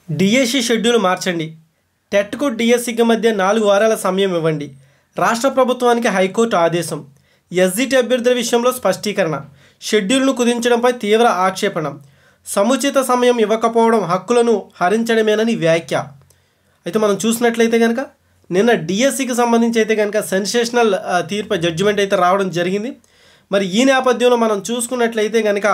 DSC schedule మార్చండి. టెట్కు డిఎస్సికి మధ్య 4 వారాల సమయం ఇవ్వండి. రాష్ట్ర ప్రభుత్వానికి హైకోర్టు ఆదేశం. ఎస్జిటి అభ్యర్థుల విషయంలో స్పష్టీకరణ. షెడ్యూల్ను కుదించడంపై తీవ్ర ఆక్షేపణ. సముచిత సమయం ఇవ్వకపోవడం హక్కులను హరించడమేనని వ్యాఖ్య. అయితే మనం చూసినట్లయితే కనుక నిన్న డిఎస్సికి సంబంధించి అయితే కనుక సెన్సేషనల్ తీర్పు జడ్జిమెంట్ అయితే రావడం జరిగింది. మరి ఈ నేపథ్యంలో మనం చూసుకున్నట్లయితే కనుక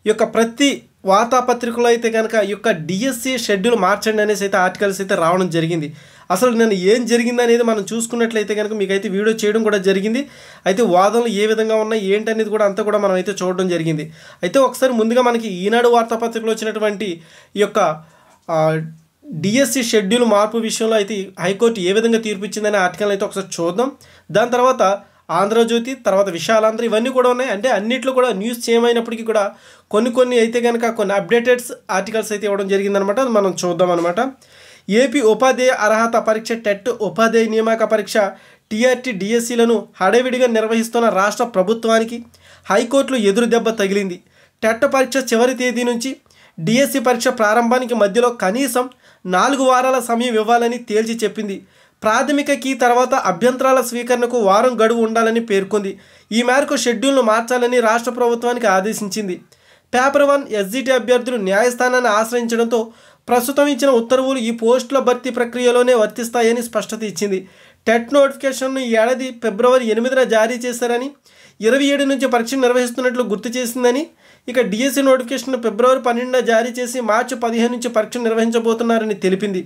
ఈ యొక్క ప్రతి వార్తాపత్రికలో అయితే కనుక ఈ యొక్క డిఎస్సి షెడ్యూల్ మార్చండి అనేసి అయితే ఆర్టికల్స్ అయితే రావడం జరిగింది. అసలు నేను ఏం జరిగింది అనేది మనం చూసుకున్నట్లయితే కనుక మీకైతే వీడియో చేయడం కూడా జరిగింది. అయితే వాదనలు ఏ విధంగా ఉన్నాయి ఏంటి అనేది కూడా అంతా కూడా మనం అయితే చూడడం జరిగింది. అయితే ఒకసారి ముందుగా మనకి ఈనాడు వార్తాపత్రికలో వచ్చినటువంటి ఈ యొక్క డిఎస్సి షెడ్యూల్ మార్పు విషయంలో అయితే హైకోర్టు ఏ విధంగా తీర్పు ఇచ్చిందనే ఆర్టికల్ అయితే ఒకసారి చూద్దాం. దాని తర్వాత ఆంధ్రజ్యోతి, తర్వాత విశాలాంధ్ర ఇవన్నీ కూడా ఉన్నాయి. అంటే అన్నిట్లో కూడా న్యూస్ చేయమైనప్పటికీ కూడా కొన్ని అయితే కనుక కొన్ని అప్డేటెడ్స్ ఆర్టికల్స్ అయితే ఇవ్వడం జరిగిందనమాట. అది మనం చూద్దాం అనమాట. ఏపీ ఉపాధ్యాయ అర్హత పరీక్ష టెట్ ఉపాధ్యాయ నియామక పరీక్ష టీఆర్టీ డిఎస్సీలను హడావిడిగా నిర్వహిస్తున్న రాష్ట్ర ప్రభుత్వానికి హైకోర్టులో ఎదురు దెబ్బ తగిలింది. టెట్ పరీక్ష చివరి తేదీ నుంచి డిఎస్సి పరీక్ష ప్రారంభానికి మధ్యలో కనీసం 4 వారాల సమయం ఇవ్వాలని తేల్చి చెప్పింది. ప్రాథమిక కీ తర్వాత అభ్యంతరాల స్వీకరణకు వారం గడువు ఉండాలని పేర్కొంది. ఈ మేరకు షెడ్యూల్ను మార్చాలని రాష్ట్ర ప్రభుత్వానికి ఆదేశించింది. పేపర్ 1 ఎస్జిటి అభ్యర్థులు న్యాయస్థానాన్ని ఆశ్రయించడంతో ప్రస్తుతం ఇచ్చిన ఉత్తర్వులు ఈ పోస్టుల భర్తీ ప్రక్రియలోనే వర్తిస్తాయని స్పష్టత ఇచ్చింది. టెట్ నోటిఫికేషన్ను ఈ ఏడాది ఫిబ్రవరి 8న జారీ చేశారని, 27 నుంచి పరీక్ష నిర్వహిస్తున్నట్లు గుర్తు చేసిందని, ఇక డిఎస్సి నోటిఫికేషన్ ఫిబ్రవరి 12న జారీ చేసి మార్చి 15 నుంచి పరీక్ష నిర్వహించబోతున్నారని తెలిపింది.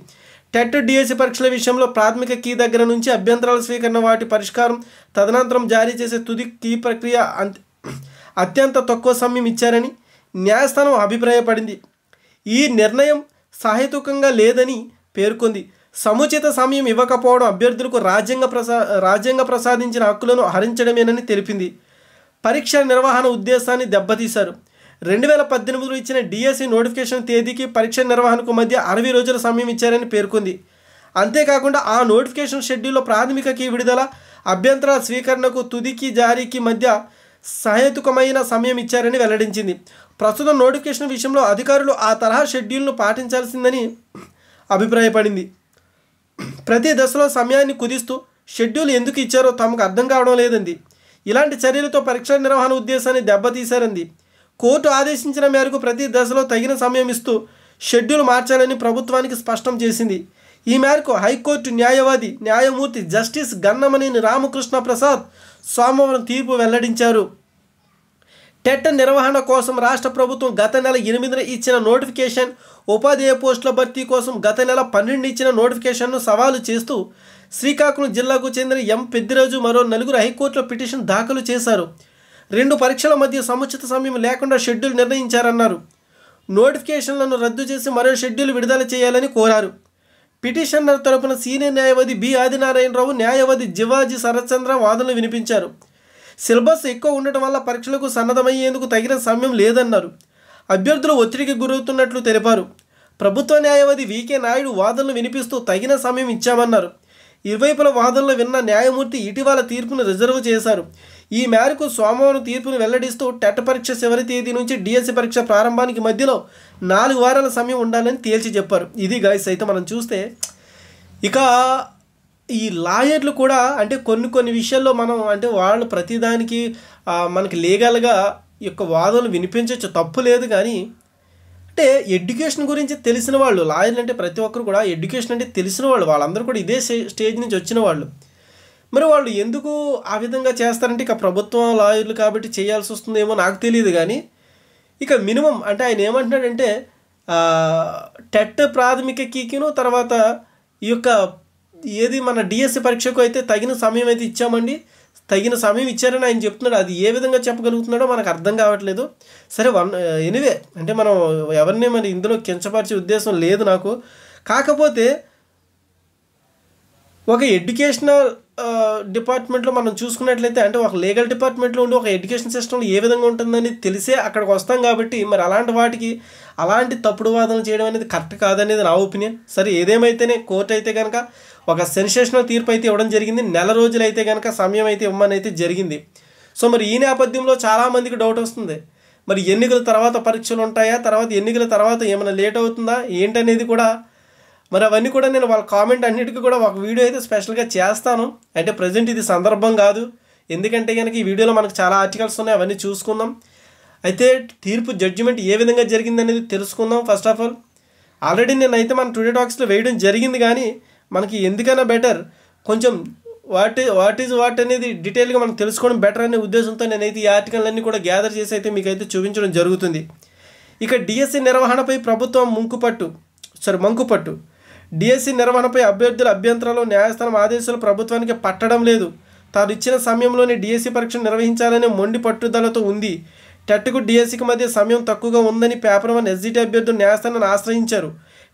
టెట్ డిఎస్సి పరీక్షల విషయంలో ప్రాథమిక కీ దగ్గర నుంచి అభ్యంతరాల స్వీకరణ, వాటి పరిష్కారం, తదనంతరం జారీ చేసే తుది కీ ప్రక్రియ అత్యంత తక్కువ సమయం ఇచ్చారని న్యాయస్థానం అభిప్రాయపడింది. ఈ నిర్ణయం సహేతుకంగా లేదని పేర్కొంది. సముచిత సమయం ఇవ్వకపోవడం అభ్యర్థులకు రాజ్యాంగ ప్రసాదించిన హక్కులను హరించడమేనని తెలిపింది. పరీక్ష నిర్వహణ ఉద్దేశాన్ని దెబ్బతీశారు. 2018లో ఇచ్చిన డిఎస్సి నోటిఫికేషన్ తేదీకి పరీక్ష నిర్వహణకు మధ్య 60 రోజుల సమయం ఇచ్చారని పేర్కొంది. అంతేకాకుండా ఆ నోటిఫికేషన్ షెడ్యూల్లో ప్రాథమిక కీ విడుదల, అభ్యంతరాల స్వీకరణకు తుది కీ జారీకి మధ్య సహేతుకమైన సమయం ఇచ్చారని వెల్లడించింది. ప్రస్తుతం నోటిఫికేషన్ విషయంలో అధికారులు ఆ తరహా షెడ్యూల్ను పాటించాల్సిందని అభిప్రాయపడింది. ప్రతి దశలో సమయాన్ని కుదిస్తూ షెడ్యూల్ ఎందుకు ఇచ్చారో తమకు అర్థం కావడం లేదంది. ఇలాంటి చర్యలతో పరీక్ష నిర్వహణ ఉద్దేశాన్ని దెబ్బతీశారంది. కోర్టు ఆదేశించిన మేరకు ప్రతి దశలో తగిన సమయం ఇస్తూ షెడ్యూల్ మార్చాలని ప్రభుత్వానికి స్పష్టం చేసింది. ఈ మేరకు హైకోర్టు న్యాయమూర్తి జస్టిస్ గన్నమనేని రామకృష్ణ ప్రసాద్ సోమవారం తీర్పు వెల్లడించారు. టెట్ నిర్వహణ కోసం రాష్ట్ర ప్రభుత్వం గత నెల 8న ఇచ్చిన నోటిఫికేషన్, ఉపాధ్యాయ పోస్టుల భర్తీ కోసం గత నెల 12 ఇచ్చిన నోటిఫికేషన్ను సవాలు చేస్తూ శ్రీకాకుళం జిల్లాకు చెందిన ఎం పెద్దిరాజు మరో 4 హైకోర్టులో పిటిషన్ దాఖలు చేశారు. 2 పరీక్షల మధ్య సముచిత సమయం లేకుండా షెడ్యూల్ నిర్ణయించారన్నారు. నోటిఫికేషన్లను రద్దు చేసి మరో షెడ్యూల్ విడుదల చేయాలని కోరారు. పిటిషనర్ తరపున సీనియర్ న్యాయవాది బి ఆదినారాయణరావు, న్యాయవాది జివాజీ శరత్చంద్ర వాదనలు వినిపించారు. సిలబస్ ఎక్కువ ఉండటం వల్ల పరీక్షలకు సన్నద్ధమయ్యేందుకు తగిన సమయం లేదన్నారు. అభ్యర్థులు ఒత్తిడికి గురవుతున్నట్లు తెలిపారు. ప్రభుత్వ న్యాయవాది వికే నాయుడు వాదనలు వినిపిస్తూ తగిన సమయం ఇచ్చామన్నారు. ఇరువైపుల వాదనలు విన్న న్యాయమూర్తి ఇటీవల తీర్పును రిజర్వ్ చేశారు. ఈ మేరకు సోమవారం తీర్పును వెల్లడిస్తూ టెట్ పరీక్ష చివరి తేదీ నుంచి డిఎస్సి పరీక్ష ప్రారంభానికి మధ్యలో 4 వారాల సమయం ఉండాలని తేల్చి చెప్పారు. ఇది గైస్ అయితే మనం చూస్తే ఇక ఈ లాయర్లు కూడా అంటే కొన్ని విషయాల్లో మనం అంటే వాళ్ళు ప్రతిదానికి మనకి లీగల్గా ఈ యొక్క వాదనలు వినిపించవచ్చు, తప్పు లేదు. కానీ అంటే ఎడ్యుకేషన్ గురించి తెలిసిన వాళ్ళు లాయర్లు అంటే ప్రతి ఒక్కరు కూడా ఎడ్యుకేషన్ అంటే తెలిసిన వాళ్ళు, వాళ్ళందరూ కూడా ఇదే స్టేజ్ నుంచి వచ్చిన వాళ్ళు. మరి వాళ్ళు ఎందుకు ఆ విధంగా చేస్తారంటే ఇక ప్రభుత్వం లాయర్లు కాబట్టి చేయాల్సి వస్తుందేమో నాకు తెలియదు. కానీ ఇక మినిమం అంటే ఆయన ఏమంటున్నాడంటే టెట్ ప్రాథమిక కీకిను తర్వాత ఈ యొక్క ఏది మన డిఎస్సి పరీక్షకు అయితే తగిన సమయం అయితే ఇచ్చామండి, తగిన సమయం ఇచ్చారని ఆయన చెప్తున్నాడు. అది ఏ విధంగా చెప్పగలుగుతున్నాడో మనకు అర్థం కావట్లేదు. సరే ఎనీవే అంటే మనం ఎవరిని మరి ఇందులో కించపరిచే ఉద్దేశం లేదు నాకు. కాకపోతే ఒక ఎడ్యుకేషనల్ డిపార్ట్మెంట్లో మనం చూసుకున్నట్లయితే అంటే ఒక లీగల్ డిపార్ట్మెంట్లో ఉండి ఒక ఎడ్యుకేషన్ సిస్టంలో ఏ విధంగా ఉంటుందని తెలిసే అక్కడికి వస్తాం. కాబట్టి మరి అలాంటి వాటికి అలాంటి తప్పుడు వాదనలు చేయడం అనేది కరెక్ట్ కాదనేది నా ఒపీనియన్. సరే ఏదేమైతేనే కోర్టు అయితే కనుక ఒక సెన్సేషనల్ తీర్పు అయితే ఇవ్వడం జరిగింది. 1 నెల రోజులు అయితే కనుక సమయం అయితే ఇవ్వమని అయితే జరిగింది. సో మరి ఈ నేపథ్యంలో చాలామందికి డౌట్ వస్తుంది, మరి ఎన్నికల తర్వాత పరీక్షలు ఉంటాయా, తర్వాత ఎన్నికల తర్వాత ఏమైనా లేట్ అవుతుందా ఏంటనేది కూడా మరి అవన్నీ కూడా నేను వాళ్ళ కామెంట్ అన్నిటికీ కూడా ఒక వీడియో అయితే స్పెషల్గా చేస్తాను. అంటే ప్రజెంట్ ఇది సందర్భం కాదు, ఎందుకంటే కనుక ఈ వీడియోలో మనకు చాలా ఆర్టికల్స్ ఉన్నాయి, అవన్నీ చూసుకుందాం. అయితే తీర్పు జడ్జిమెంట్ ఏ విధంగా జరిగిందనేది తెలుసుకుందాం. ఫస్ట్ ఆఫ్ ఆల్ ఆల్రెడీ నేనైతే మన టుడే టాక్స్లో వేయడం జరిగింది, కానీ మనకి ఎందుకైనా బెటర్ కొంచెం వాట్ అనేది డీటెయిల్గా మనం తెలుసుకోవడం బెటర్ అనే ఉద్దేశంతో నేనైతే ఈ ఆర్టికల్ అన్నీ కూడా గ్యాదర్ చేసి అయితే మీకైతే చూపించడం జరుగుతుంది. ఇక డిఎస్సి నిర్వహణపై ప్రభుత్వం మంకుపట్టు. డిఎస్సి నిర్వహణపై అభ్యర్థుల అభ్యంతరాలు న్యాయస్థానం ఆదేశాలు ప్రభుత్వానికి పట్టడం లేదు. తాను ఇచ్చిన సమయంలోనే డిఎస్సి పరీక్షను నిర్వహించాలనే మొండి పట్టుదలతో ఉంది. టెట్కు డిఎస్సికి మధ్య సమయం తక్కువగా ఉందని పేపర్ 1 ఎస్జిటి అభ్యర్థులు న్యాయస్థానాన్ని ఆశ్రయించారు.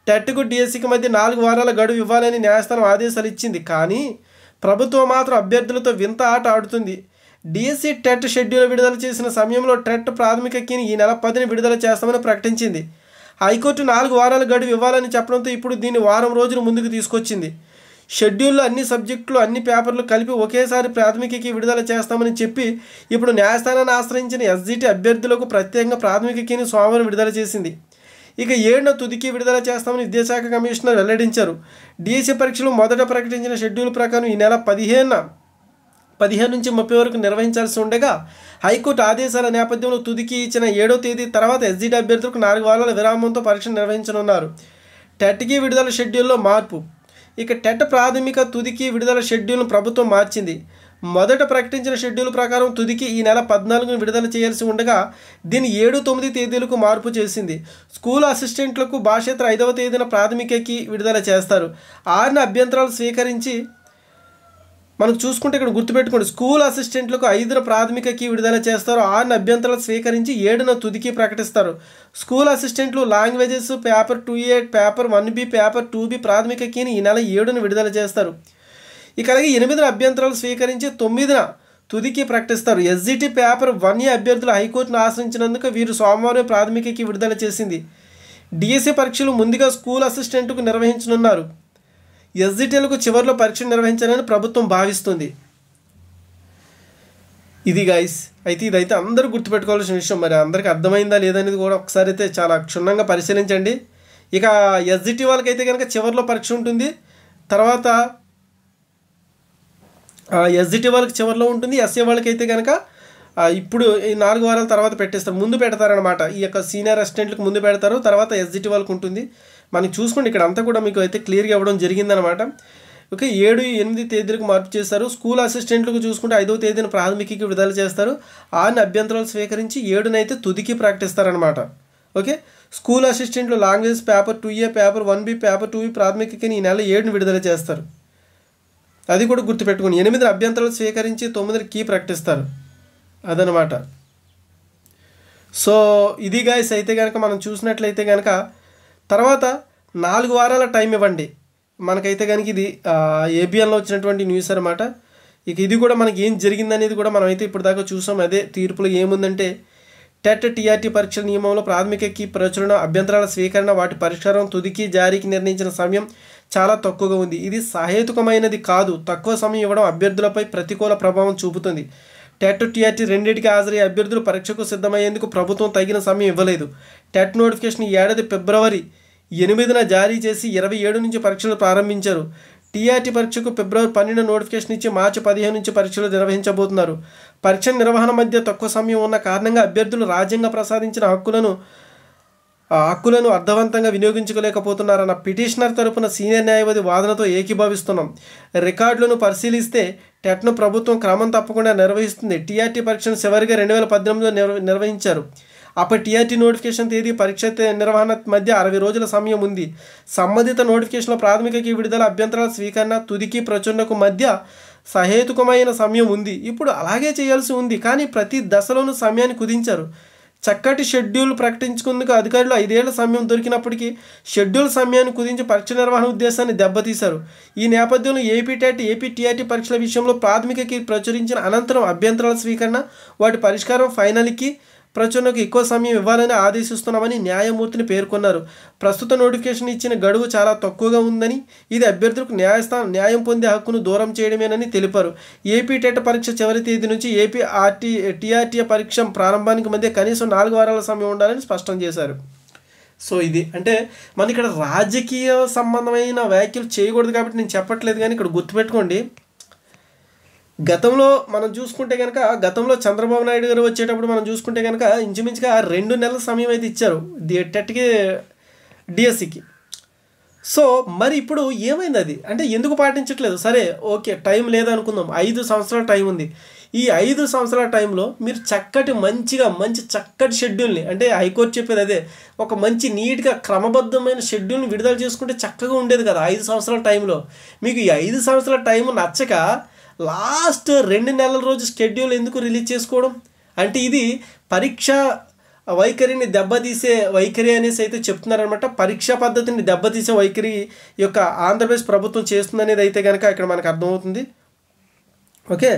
టెట్కు డిఎస్సికి మధ్య 4 వారాల గడువు ఇవ్వాలని న్యాయస్థానం ఆదేశాలు ఇచ్చింది. కానీ ప్రభుత్వం మాత్రం అభ్యర్థులతో వింత ఆట ఆడుతుంది. డిఎస్సి టెట్ షెడ్యూల్ విడుదల చేసిన సమయంలో టెట్ ప్రాథమిక కీని ఈ నెల 10ని విడుదల చేస్తామని ప్రకటించింది. హైకోర్టు 4 వారాల గడువు ఇవ్వాలని చెప్పడంతో ఇప్పుడు దీన్ని వారం రోజులు ముందుకు తీసుకొచ్చింది. షెడ్యూల్లో అన్ని సబ్జెక్టులు అన్ని పేపర్లు కలిపి ఒకేసారి ప్రాథమికకి విడుదల చేస్తామని చెప్పి ఇప్పుడు న్యాయస్థానాన్ని ఆశ్రయించిన ఎస్జిటి అభ్యర్థులకు ప్రత్యేకంగా ప్రాథమిక కీని సోమవారం విడుదల చేసింది. ఇక 7న తుదికి విడుదల చేస్తామని విద్యాశాఖ కమిషనర్ వెల్లడించారు. డిఎస్సి పరీక్షలు మొదట ప్రకటించిన షెడ్యూల్ ప్రకారం ఈ నెల 15 నుంచి 30 వరకు నిర్వహించాల్సి ఉండగా హైకోర్టు ఆదేశాల నేపథ్యంలో తుదికి ఇచ్చిన 7వ తేదీ తర్వాత ఎస్జిటి అభ్యర్థులకు 4 వారాల విరామంతో పరీక్ష నిర్వహించనున్నారు. టెట్కి విడుదల షెడ్యూల్లో మార్పు. ఇక టెట్ ప్రాథమిక తుదికి విడుదల షెడ్యూల్ను ప్రభుత్వం మార్చింది. మొదట ప్రకటించిన షెడ్యూల్ ప్రకారం తుదికి ఈ నెల 14ను విడుదల చేయాల్సి ఉండగా దీన్ని 7, 9 తేదీలకు మార్పు చేసింది. స్కూల్ అసిస్టెంట్లకు భాషేతర 5వ తేదీన ప్రాథమికకి విడుదల చేస్తారు. 6న అభ్యంతరాలు స్వీకరించి మనకు చూసుకుంటే ఇక్కడ గుర్తుపెట్టుకోండి, స్కూల్ అసిస్టెంట్లకు 5న ప్రాథమికకి విడుదల చేస్తారు. 6న అభ్యంతరాలు స్వీకరించి 7న తుదికి ప్రకటిస్తారు. స్కూల్ అసిస్టెంట్లు languages paper 2A, paper 1B, paper 2B ప్రాథమికకిని ఈ నెల 7న విడుదల చేస్తారు. ఇక అలాగే 8న అభ్యంతరాలు స్వీకరించి 9న తుదికి ప్రకటిస్తారు. ఎస్జిటి పేపర్ 1A అభ్యర్థులు హైకోర్టును ఆశ్రయించినందుకు వీరు సోమవారం ప్రాథమికకి విడుదల చేసింది. డిఎస్సి పరీక్షలు ముందుగా స్కూల్ అసిస్టెంట్కు నిర్వహించనున్నారు. ఎస్జిటీలకు చివరిలో పరీక్ష నిర్వహించాలని ప్రభుత్వం భావిస్తుంది. ఇది గైస్, అయితే ఇదైతే అందరూ గుర్తుపెట్టుకోవాల్సిన విషయం. మరి అందరికీ అర్థమైందా లేదనేది కూడా ఒకసారి అయితే చాలా క్షుణ్ణంగా పరిశీలించండి. ఇక ఎస్జిటి వాళ్ళకైతే కనుక చివరిలో పరీక్ష ఉంటుంది, తర్వాత ఎస్జిటి వాళ్ళకి చివరిలో ఉంటుంది. ఎస్ఏ వాళ్ళకైతే కనుక ఇప్పుడు ఈ 4 వారాల తర్వాత పెట్టేస్తారు, ముందు పెడతారనమాట. ఈ యొక్క సీనియర్ అసిస్టెంట్లకు ముందు పెడతారు, తర్వాత ఎస్జిటి వాళ్ళకి ఉంటుంది. మనకి చూసుకోండి ఇక్కడ అంతా కూడా మీకు అయితే క్లియర్గా ఇవ్వడం జరిగిందనమాట. ఓకే, 7, 8 తేదీలకు మార్పు చేస్తారు. స్కూల్ అసిస్టెంట్లకు చూసుకుంటే 5వ తేదీన ప్రాథమికకి విడుదల చేస్తారు. 6న అభ్యంతరాలు స్వీకరించి 7నైతే తుదికి ప్రకటిస్తారనమాట. ఓకే, స్కూల్ అసిస్టెంట్లు language paper 2A, paper 1B, paper 2B ప్రాథమికకి ఈ నెల 7ని విడుదల చేస్తారు. అది కూడా గుర్తుపెట్టుకుని 8న అభ్యంతరాలు స్వీకరించి 9కి ప్రకటిస్తారు. అదనమాట. సో ఇది గైస్, అయితే కనుక మనం చూసినట్లయితే కనుక తర్వాత 4 వారాల టైం ఇవ్వండి. మనకైతే కనుక ఇది ఏబిఎన్లో వచ్చినటువంటి న్యూస్ అనమాట. ఇక ఇది కూడా మనకి ఏం జరిగిందనేది కూడా మనం అయితే ఇప్పుడు దాకా చూసాం. అదే తీర్పులో ఏముందంటే టెట్ టీఆర్టీ పరీక్షల నియమంలో ప్రాథమికకి ప్రచురణ, అభ్యంతరాల స్వీకరణ, వాటి పరిష్కారం, తుదికి జారీకి నిర్ణయించిన సమయం చాలా తక్కువగా ఉంది. ఇది సహేతుకమైనది కాదు. తక్కువ సమయం ఇవ్వడం అభ్యర్థులపై ప్రతికూల ప్రభావం చూపుతుంది. టెట్ టీఆర్టీ రెండింటికి హాజరయ్యే అభ్యర్థులు పరీక్షకు సిద్ధమయ్యేందుకు ప్రభుత్వం తగిన సమయం ఇవ్వలేదు. టెట్ నోటిఫికేషన్ ఈ ఏడాది ఫిబ్రవరి 8న జారీ చేసి 27 నుంచి పరీక్షలు ప్రారంభించారు. టీఆర్టీ పరీక్షకు ఫిబ్రవరి 12న నోటిఫికేషన్ ఇచ్చి మార్చి 15 నుంచి పరీక్షలు నిర్వహించబోతున్నారు. పరీక్ష నిర్వహణ మధ్య తక్కువ సమయం ఉన్న కారణంగా అభ్యర్థులు రాజ్యాంగం ప్రసాదించిన హక్కులను అర్థవంతంగా వినియోగించుకోలేకపోతున్నారన్న పిటిషనర్ తరపున సీనియర్ న్యాయవాది వాదనతో ఏకీభవిస్తున్నాం. రికార్డులను పరిశీలిస్తే టెట్ను ప్రభుత్వం క్రమం తప్పకుండా నిర్వహిస్తుంది. టీఆర్టీ పరీక్షను చివరిగా 2018లో నిర్వహించారు. అప్పటి టీఆర్టీ నోటిఫికేషన్ తేదీ, పరీక్ష నిర్వహణ మధ్య 60 రోజుల సమయం ఉంది. సంబంధిత నోటిఫికేషన్లో ప్రాథమికకి విడుదల, అభ్యంతరాల స్వీకరణ, తుదికి ప్రచురణకు మధ్య సహేతుకమైన సమయం ఉంది. ఇప్పుడు అలాగే చేయాల్సి ఉంది, కానీ ప్రతి దశలోనూ సమయాన్ని కుదించారు. చక్కటి షెడ్యూల్ ప్రకటించుకుందుకు అధికారులు 5 ఏళ్ల సమయం దొరికినప్పటికీ షెడ్యూల్ సమయాన్ని కుదించి పరీక్ష నిర్వహణ ఉద్దేశాన్ని దెబ్బతీశారు. ఈ నేపథ్యంలో ఏపీ టెట్, ఏపీ టీఆర్టీ పరీక్షల విషయంలో ప్రాథమికకి ప్రచురించిన అనంతరం అభ్యంతరాల స్వీకరణ, వాటి పరిష్కారం, ఫైనల్కి ప్రచురణకు ఎక్కువ సమయం ఇవ్వాలని ఆదేశిస్తున్నామని న్యాయమూర్తిని పేర్కొన్నారు. ప్రస్తుత నోటిఫికేషన్ ఇచ్చిన గడువు చాలా తక్కువగా ఉందని, ఇది అభ్యర్థులకు న్యాయం పొందే హక్కును దూరం చేయడమేనని తెలిపారు. ఏపీ టెట్ పరీక్ష చివరి తేదీ నుంచి ఏపీ టీఆర్టీఏ పరీక్ష ప్రారంభానికి మధ్య కనీసం 4 వారాల సమయం ఉండాలని స్పష్టం చేశారు. సో ఇది అంటే మన ఇక్కడ రాజకీయ సంబంధమైన వ్యాఖ్యలు చేయకూడదు కాబట్టి నేను చెప్పట్లేదు, కానీ ఇక్కడ గుర్తుపెట్టుకోండి, గతంలో మనం చూసుకుంటే కనుక గతంలో చంద్రబాబు నాయుడు గారు వచ్చేటప్పుడు మనం చూసుకుంటే కనుక ఇంచుమించుగా 2 నెలల సమయం అయితే ఇచ్చారు టెట్కి డిఎస్సికి. సో మరి ఇప్పుడు ఏమైంది అది అంటే ఎందుకు పాటించట్లేదు? సరే ఓకే, టైం లేదనుకుందాం, 5 సంవత్సరాల టైం ఉంది. ఈ 5 సంవత్సరాల టైంలో మీరు మంచి చక్కటి షెడ్యూల్ని, అంటే హైకోర్టు చెప్పేది అదే, ఒక మంచి నీట్గా క్రమబద్ధమైన షెడ్యూల్ని విడుదల చేసుకుంటే చక్కగా ఉండేది కదా 5 సంవత్సరాల టైంలో. మీకు ఈ 5 సంవత్సరాల టైం నచ్చక లాస్ట్ 2 నెలల రోజు షెడ్యూల్ ఎందుకు రిలీజ్ చేసుకోవడం? అంటే ఇది పరీక్ష వైఖరిని దెబ్బతీసే వైఖరి అనేసి అయితే చెప్తున్నారనమాట. పరీక్షా పద్ధతిని దెబ్బతీసే వైఖరి యొక్క ఆంధ్రప్రదేశ్ ప్రభుత్వం చేస్తుందనేది అయితే కనుక ఇక్కడ మనకు అర్థమవుతుంది. ఓకే.